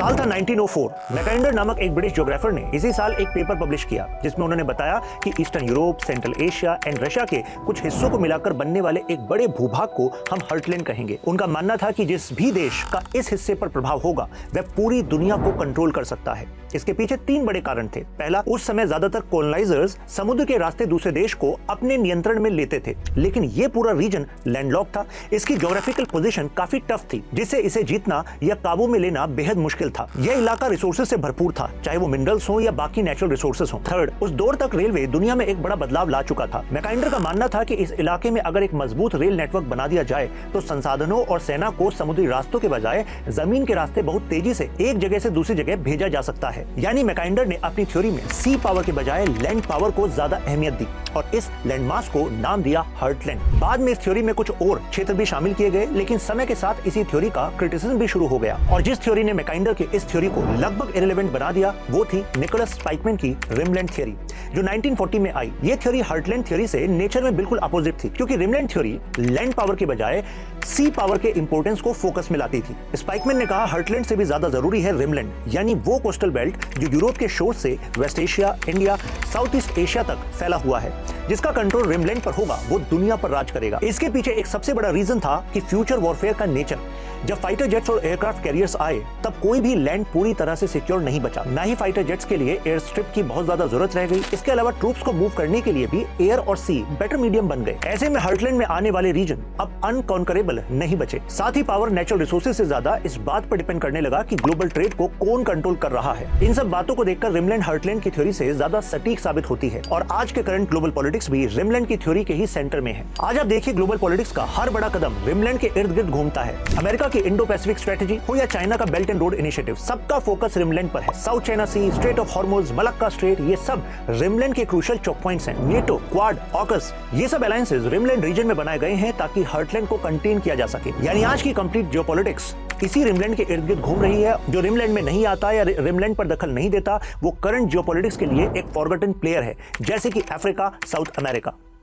साल था 1904। मैकेंडर नामक एक ब्रिटिश ज्योग्राफर ने इसी साल एक पेपर पब्लिश किया जिसमें उन्होंने बताया कि eastern Europe, central Asia and Russia के कुछ हिस्सों को मिलाकर बनने वाले एक बड़े भूभाग को हम हर्टलैंड कहेंगे। उनका मानना था कि जिस भी देश का इस हिस्से पर प्रभाव होगा वह पूरी दुनिया को कंट्रोल कर सकता है। इसके पीछे 3 बड़े कारण थे। पहला, उस समय ज्यादातर कॉलोनाइजर्स समुद्र के रास्ते दूसरे देश को अपने नियंत्रण में लेते थे, लेकिन ये पूरा रीजन लैंडलॉक था। इसकी ज्योग्राफिकल पोजीशन काफी टफ थी, जिससे इसे जीतना या काबू में लेना बेहद मुश्किल था। यह इलाका रिसोर्सेज से भरपूर था, चाहे वो मिनरल्स हो या बाकी नेचुरल रिसोर्सेज हो। थर्ड, उस दौर तक रेलवे दुनिया में एक बड़ा बदलाव ला चुका था। मैकेंडर का मानना था कि इस इलाके में अगर एक मजबूत रेल नेटवर्क बना दिया जाए तो संसाधनों और सेना को समुद्री रास्तों के बजाय जमीन के रास्ते बहुत तेजी से एक जगह से दूसरी जगह भेजा जा सकता है। यानी मैकेंडर ने अपनी थ्योरी में सी पावर के बजाय लैंड पावर को ज्यादा अहमियत दी और इस लैंडमास को नाम दिया हर्टलैंड। बाद में इस थ्योरी में कुछ और क्षेत्र भी शामिल किए गए, लेकिन समय के साथ इसी थ्योरी का क्रिटिसिज्म भी शुरू हो गया और जिस थ्योरी ने मैकेंडर के इस थ्योरी को लगभग इररिलेवेंट बना दिया वो थी निकोलस स्पाइकमैन की रिमलैंड थ्योरी, जो 1940 में आई। ये थ्योरी हर्टलैंड थ्योरी से नेचर में बिल्कुल अपोजिट थी, क्योंकि रिमलैंड थ्योरी लैंड पावर के बजाय सी पावर के इंपोर्टेंस को फोकस में लाती थी। स्पाइकमैन ने कहा हर्टलैंड से भी ज्यादा जरूरी है रिमलैंड, यानी वो कोस्टल बेल्ट जो यूरोप के शोर से West Asia, India, South East Asia तक फैला हुआ है। जिसका कंट्रोल रिमलैंड पर होगा वो दुनिया पर राज करेगा। इसके पीछे एक सबसे बड़ा रीजन था कि फ्यूचर वॉरफेयर का नेचर। जब फाइटर जेट्स और एयरक्राफ्ट कैरियर्स आए तब कोई भी लैंड पूरी तरह से सिक्योर नहीं बचा, ना ही फाइटर जेट्स के लिए एयर स्ट्रिप की बहुत ज्यादा जरूरत रह गई। इसके अलावा ट्रूप्स को मूव करने के लिए भी एयर और सी बेटर मीडियम बन गए। ऐसे में हर्टलैंड में आने वाले रीजन अब अनकॉन्करेबल नहीं बचे। साथ ही पावर नेचुरल रिसोर्सेज से ज्यादा इस बात पर डिपेंड करने लगा कि ग्लोबल ट्रेड को कौन कंट्रोल कर रहा है। इन सब बातों को देखकर रिमलैंड हर्टलैंड की थ्योरी से ज्यादा सटीक साबित होती है और आज के करंट ग्लोबल पॉलिटिक्स भी रिमलैंड की थ्योरी के ही सेंटर में है। आज आप देखिए ग्लोबल पॉलिटिक्स का हर बड़ा कदम रिमलैंड के इर्द गिर्द घूमता है। अमेरिका की इंडो पैसिफिक स्ट्रेटजी हो या चाइना का बेल्ट एंड रोड इनिशिएटिव, सबका फोकस रिमलैंड पर है। South China Sea, Strait of Hormuz, Malacca Strait, ये सब रिमलैंड के क्रूशियल चौक पॉइंट्स हैं। नेटो, क्वाड, ऑकस, ये सब अलायंसेस रिमलैंड रीजन में बनाए गए हैं ताकि हर्टलैंड को कंटेन किया जा सके। यानी आज की कंप्लीट जियोपॉलिटिक्स इसी रिमलैंड के इर्द गिर्द घूम रही है। जो रिमलैंड में नहीं आता या रिमलैंड पर दखल नहीं देता वो करंट जियोपॉलिटिक्स के लिए एक फॉरगॉटन प्लेयर है, जैसे कि अफ्रीका, साउथ अमेरिका।